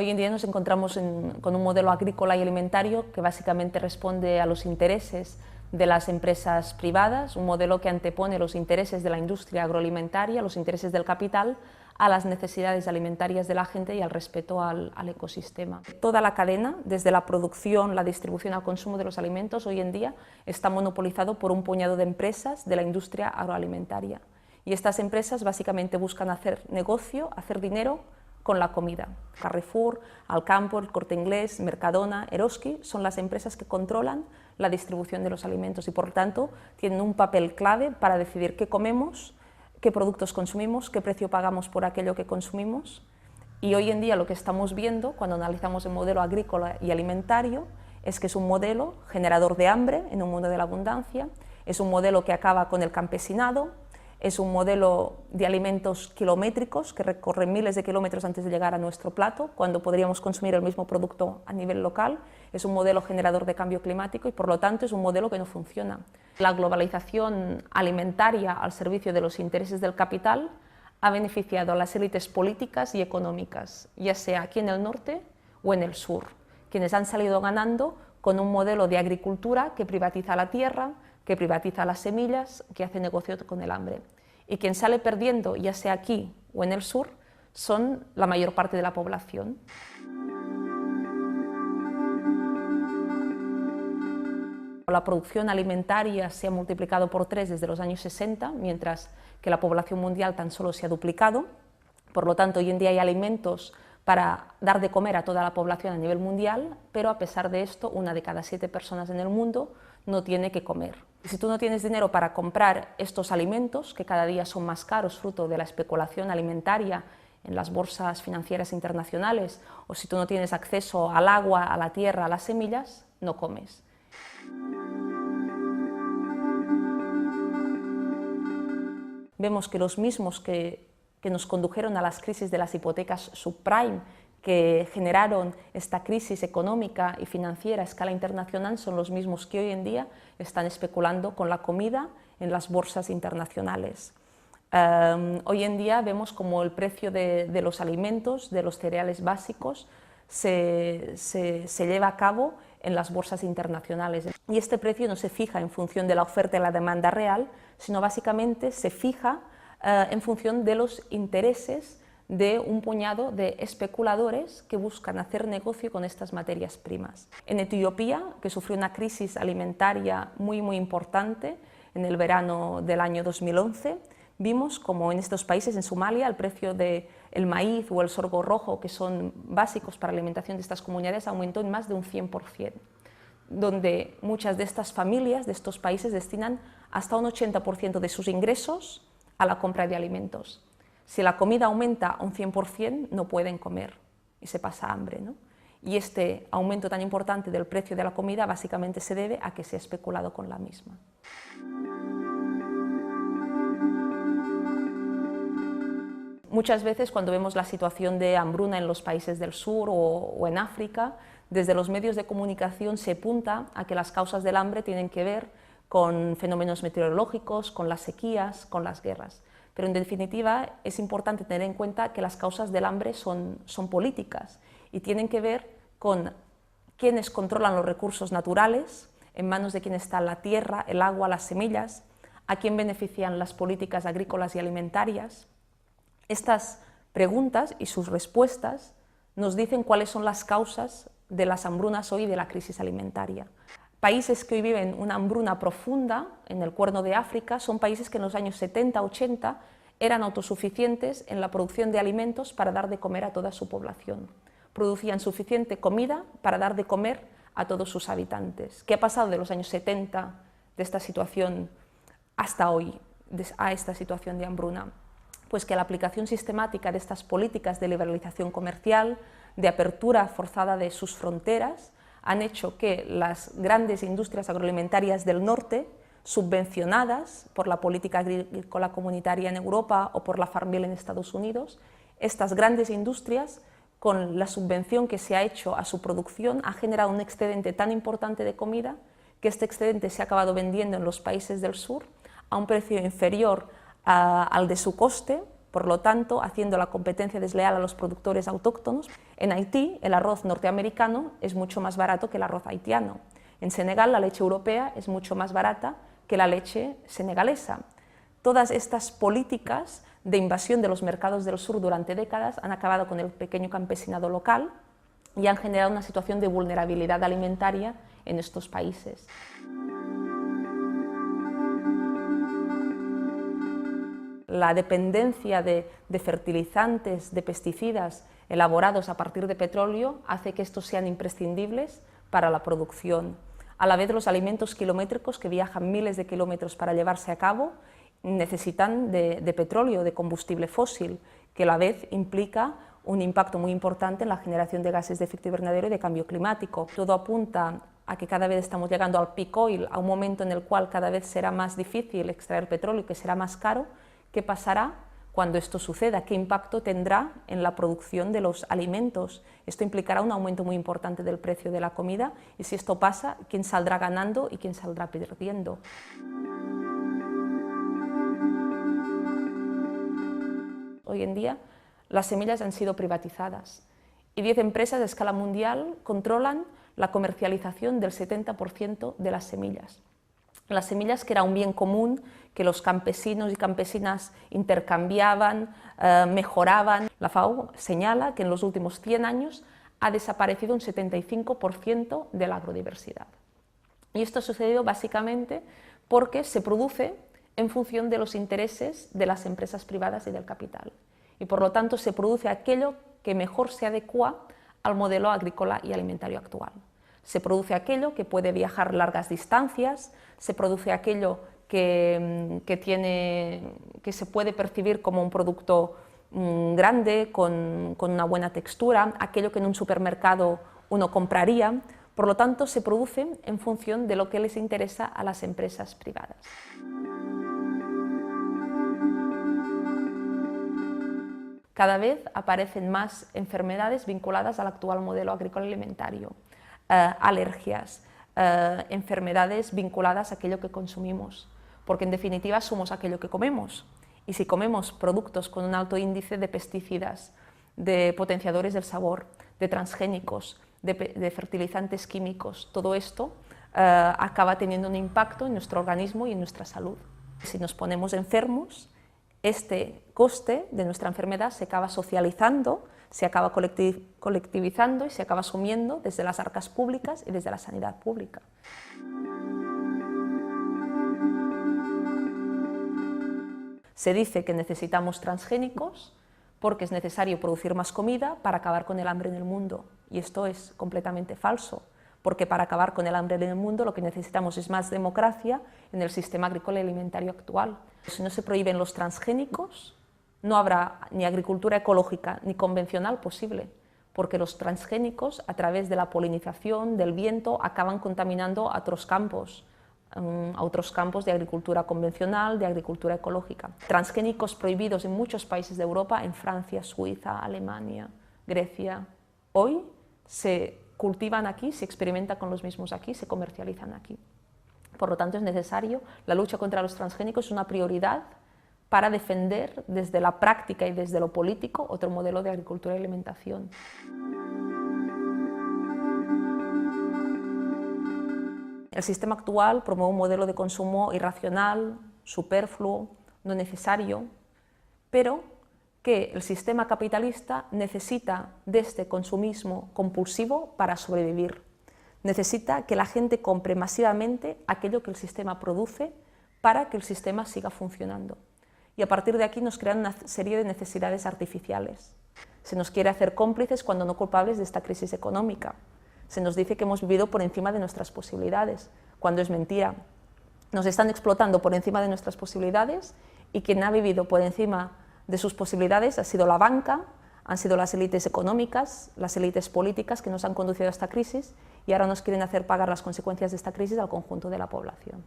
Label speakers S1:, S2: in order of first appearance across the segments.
S1: Hoy en día nos encontramos con un modelo agrícola y alimentario que básicamente responde a los intereses de las empresas privadas, un modelo que antepone los intereses de la industria agroalimentaria, los intereses del capital, a las necesidades alimentarias de la gente y al respeto al ecosistema. Toda la cadena, desde la producción, la distribución al consumo de los alimentos, hoy en día está monopolizado por un puñado de empresas de la industria agroalimentaria. Y estas empresas básicamente buscan hacer negocio, hacer dinero con la comida. Carrefour, Alcampo, El Corte Inglés, Mercadona, Eroski son las empresas que controlan la distribución de los alimentos y por lo tanto tienen un papel clave para decidir qué comemos, qué productos consumimos, qué precio pagamos por aquello que consumimos. Y hoy en día lo que estamos viendo cuando analizamos el modelo agrícola y alimentario es que es un modelo generador de hambre en un mundo de la abundancia, es un modelo que acaba con el campesinado, es un modelo de alimentos kilométricos que recorren miles de kilómetros antes de llegar a nuestro plato, cuando podríamos consumir el mismo producto a nivel local. Es un modelo generador de cambio climático y por lo tanto es un modelo que no funciona. La globalización alimentaria al servicio de los intereses del capital ha beneficiado a las élites políticas y económicas, ya sea aquí en el norte o en el sur, quienes han salido ganando con un modelo de agricultura que privatiza la tierra, que privatiza las semillas, que hace negocio con el hambre. Y quien sale perdiendo, ya sea aquí o en el sur, son la mayor parte de la población. La producción alimentaria se ha multiplicado por 3 desde los años 60, mientras que la población mundial tan solo se ha duplicado. Por lo tanto, hoy en día hay alimentos para dar de comer a toda la población a nivel mundial, pero a pesar de esto, 1 de cada 7 personas en el mundo no tiene que comer. Y si tú no tienes dinero para comprar estos alimentos, que cada día son más caros fruto de la especulación alimentaria en las bolsas financieras internacionales, o si tú no tienes acceso al agua, a la tierra, a las semillas, no comes. Vemos que los mismos que nos condujeron a las crisis de las hipotecas subprime, que generaron esta crisis económica y financiera a escala internacional, son los mismos que hoy en día están especulando con la comida en las bolsas internacionales. Hoy en día vemos como el precio de los alimentos, de los cereales básicos, se lleva a cabo en las bolsas internacionales. Y este precio no se fija en función de la oferta y la demanda real, sino básicamente se fija en función de los intereses de un puñado de especuladores que buscan hacer negocio con estas materias primas. En Etiopía, que sufrió una crisis alimentaria muy importante en el verano del año 2011, vimos como en estos países, en Somalia, el precio del maíz o el sorgo rojo, que son básicos para la alimentación de estas comunidades, aumentó en más de un 100%, donde muchas de estas familias de estos países destinan hasta un 80% de sus ingresos a la compra de alimentos. Si la comida aumenta un 100%, no pueden comer y se pasa hambre, ¿no? Y este aumento tan importante del precio de la comida básicamente se debe a que se ha especulado con la misma. Muchas veces cuando vemos la situación de hambruna en los países del sur o en África, desde los medios de comunicación se apunta a que las causas del hambre tienen que ver con fenómenos meteorológicos, con las sequías, con las guerras. Pero en definitiva es importante tener en cuenta que las causas del hambre son políticas y tienen que ver con quienes controlan los recursos naturales, en manos de quién está la tierra, el agua, las semillas, a quién benefician las políticas agrícolas y alimentarias. Estas preguntas y sus respuestas nos dicen cuáles son las causas de las hambrunas hoy y de la crisis alimentaria. Países que hoy viven una hambruna profunda en el Cuerno de África son países que en los años 70-80 eran autosuficientes en la producción de alimentos para dar de comer a toda su población. Producían suficiente comida para dar de comer a todos sus habitantes. ¿Qué ha pasado de los años 70 de esta situación hasta hoy, a esta situación de hambruna? Pues que la aplicación sistemática de estas políticas de liberalización comercial, de apertura forzada de sus fronteras, han hecho que las grandes industrias agroalimentarias del norte, subvencionadas por la política agrícola comunitaria en Europa o por la Farm Bill en Estados Unidos, estas grandes industrias, con la subvención que se ha hecho a su producción, ha generado un excedente tan importante de comida que este excedente se ha acabado vendiendo en los países del sur a un precio inferior al de su coste por lo tanto, haciendo la competencia desleal a los productores autóctonos. En Haití, el arroz norteamericano es mucho más barato que el arroz haitiano. En Senegal, la leche europea es mucho más barata que la leche senegalesa. Todas estas políticas de invasión de los mercados del sur durante décadas han acabado con el pequeño campesinado local y han generado una situación de vulnerabilidad alimentaria en estos países. La dependencia de fertilizantes, de pesticidas elaborados a partir de petróleo hace que estos sean imprescindibles para la producción. A la vez, los alimentos kilométricos que viajan miles de kilómetros para llevarse a cabo necesitan de petróleo, de combustible fósil, que a la vez implica un impacto muy importante en la generación de gases de efecto invernadero y de cambio climático. Todo apunta a que cada vez estamos llegando al peak oil, a un momento en el cual cada vez será más difícil extraer petróleo y que será más caro. ¿Qué pasará cuando esto suceda? ¿Qué impacto tendrá en la producción de los alimentos? Esto implicará un aumento muy importante del precio de la comida y si esto pasa, ¿quién saldrá ganando y quién saldrá perdiendo? Hoy en día, las semillas han sido privatizadas y 10 empresas a escala mundial controlan la comercialización del 70% de las semillas. Las semillas, que era un bien común, que los campesinos y campesinas intercambiaban, mejoraban. La FAO señala que en los últimos 100 años ha desaparecido un 75% de la agrodiversidad. Y esto ha sucedido básicamente porque se produce en función de los intereses de las empresas privadas y del capital. Y por lo tanto se produce aquello que mejor se adecua al modelo agrícola y alimentario actual. Se produce aquello que puede viajar largas distancias, se produce aquello que se puede percibir como un producto grande, con una buena textura, aquello que en un supermercado uno compraría. Por lo tanto, se produce en función de lo que les interesa a las empresas privadas. Cada vez aparecen más enfermedades vinculadas al actual modelo agrícola alimentario. Alergias, enfermedades vinculadas a aquello que consumimos, porque en definitiva somos aquello que comemos, y si comemos productos con un alto índice de pesticidas, de potenciadores del sabor, de transgénicos, de fertilizantes químicos, todo esto acaba teniendo un impacto en nuestro organismo y en nuestra salud. Si nos ponemos enfermos, este coste de nuestra enfermedad se acaba socializando, se acaba colectivizando y se acaba asumiendo desde las arcas públicas y desde la sanidad pública. Se dice que necesitamos transgénicos porque es necesario producir más comida para acabar con el hambre en el mundo, y esto es completamente falso, porque para acabar con el hambre en el mundo lo que necesitamos es más democracia en el sistema agrícola y alimentario actual. Si no se prohíben los transgénicos, no habrá ni agricultura ecológica ni convencional posible, porque los transgénicos, a través de la polinización, del viento, acaban contaminando a otros campos de agricultura convencional, de agricultura ecológica. Transgénicos prohibidos en muchos países de Europa, en Francia, Suiza, Alemania, Grecia. Hoy se cultivan aquí, se experimentan con los mismos aquí, se comercializan aquí. Por lo tanto, es necesario, la lucha contra los transgénicos es una prioridad para defender desde la práctica y desde lo político otro modelo de agricultura y alimentación. El sistema actual promueve un modelo de consumo irracional, superfluo, no necesario, pero que el sistema capitalista necesita de este consumismo compulsivo para sobrevivir. Necesita que la gente compre masivamente aquello que el sistema produce para que el sistema siga funcionando. Y a partir de aquí nos crean una serie de necesidades artificiales. Se nos quiere hacer cómplices cuando no culpables de esta crisis económica. Se nos dice que hemos vivido por encima de nuestras posibilidades, cuando es mentira. Nos están explotando por encima de nuestras posibilidades y quien ha vivido por encima de sus posibilidades ha sido la banca, han sido las élites económicas, las élites políticas que nos han conducido a esta crisis y ahora nos quieren hacer pagar las consecuencias de esta crisis al conjunto de la población.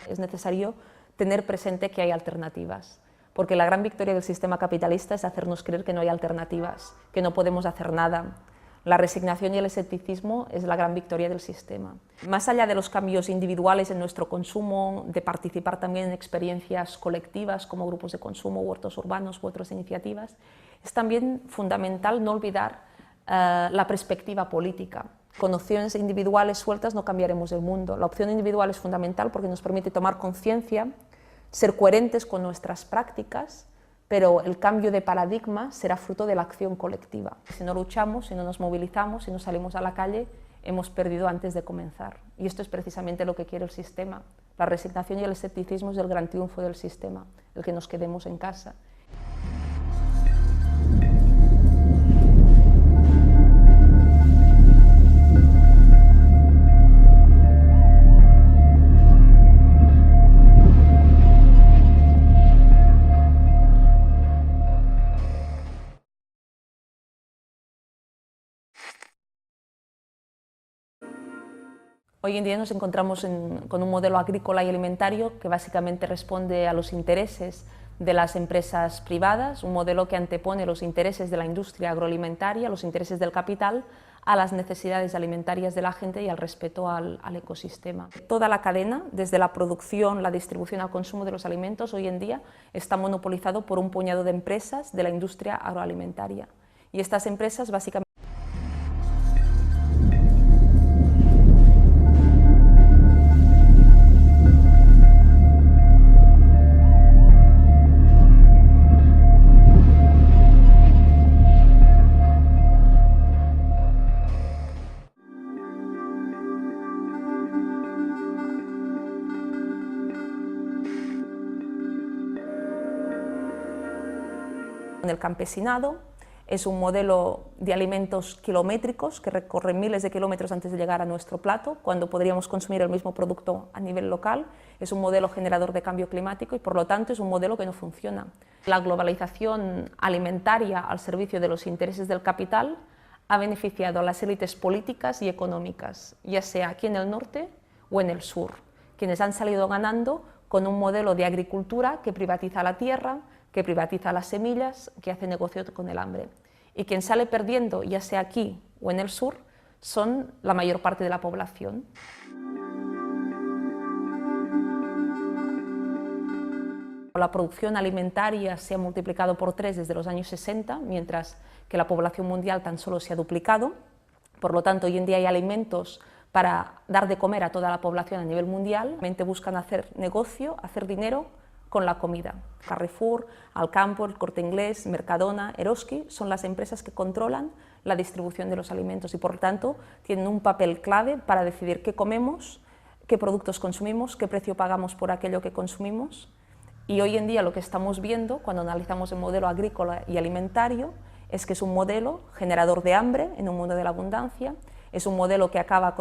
S1: Es necesario tener presente que hay alternativas, porque la gran victoria del sistema capitalista es hacernos creer que no hay alternativas, que no podemos hacer nada. La resignación y el escepticismo es la gran victoria del sistema. Más allá de los cambios individuales en nuestro consumo, de participar también en experiencias colectivas como grupos de consumo, huertos urbanos u otras iniciativas, es también fundamental no olvidar la perspectiva política. Con opciones individuales sueltas no cambiaremos el mundo. La opción individual es fundamental porque nos permite tomar conciencia, ser coherentes con nuestras prácticas, pero el cambio de paradigma será fruto de la acción colectiva. Si no luchamos, si no nos movilizamos, si no salimos a la calle, hemos perdido antes de comenzar. Y esto es precisamente lo que quiere el sistema. La resignación y el escepticismo es el gran triunfo del sistema, el que nos quedemos en casa. Hoy en día nos encontramos con un modelo agrícola y alimentario que básicamente responde a los intereses de las empresas privadas, un modelo que antepone los intereses de la industria agroalimentaria, los intereses del capital, a las necesidades alimentarias de la gente y al respeto al ecosistema. Toda la cadena, desde la producción, la distribución al consumo de los alimentos, hoy en día está monopolizado por un puñado de empresas de la industria agroalimentaria. Y estas empresas básicamente el campesinado, es un modelo de alimentos kilométricos que recorre miles de kilómetros antes de llegar a nuestro plato, cuando podríamos consumir el mismo producto a nivel local. Es un modelo generador de cambio climático y por lo tanto es un modelo que no funciona. La globalización alimentaria al servicio de los intereses del capital ha beneficiado a las élites políticas y económicas, ya sea aquí en el norte o en el sur, quienes han salido ganando con un modelo de agricultura que privatiza la tierra, que privatiza las semillas, que hace negocio con el hambre. Y quien sale perdiendo, ya sea aquí o en el sur, son la mayor parte de la población. La producción alimentaria se ha multiplicado por 3 desde los años 60, mientras que la población mundial tan solo se ha duplicado. Por lo tanto, hoy en día hay alimentos para dar de comer a toda la población a nivel mundial. Realmente buscan hacer negocio, hacer dinero con la comida. Carrefour, Alcampo, El Corte Inglés, Mercadona, Eroski son las empresas que controlan la distribución de los alimentos y por lo tanto tienen un papel clave para decidir qué comemos, qué productos consumimos, qué precio pagamos por aquello que consumimos. Y hoy en día lo que estamos viendo cuando analizamos el modelo agrícola y alimentario es que es un modelo generador de hambre en un mundo de la abundancia, es un modelo que acaba con